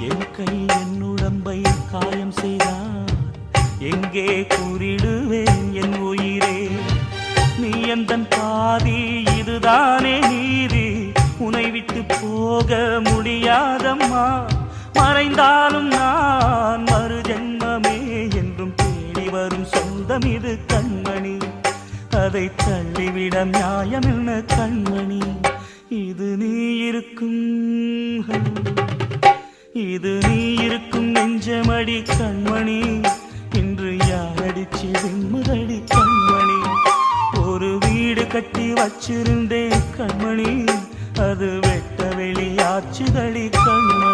என் கை என் உடம்பை காயம் செய்தார், எங்கே கூறிடுவேன் என் உயிரே? நீ எந்தன் பாதி, இதுதானே நீதி, உனை விட்டு போக முடியாதம்மா. மறைந்தாலும் நான் மறு ஜென்மமே என்றும் தேடி வரும் சொந்தம் இது கண்மணி. அதை தள்ளிவிட நியாயம் என்ன கண்மணி? இது நீ இருக்கும், இது நீ இருக்கும் நெஞ்சமடி கண்மணி. இன்று யாரடிச்சு விண்முதடி கண்மணி? ஒரு வீடு கட்டி வச்சிருந்தேன் கண்மணி, அது வெட்ட வெளியாச்சுதடி கண்மணி.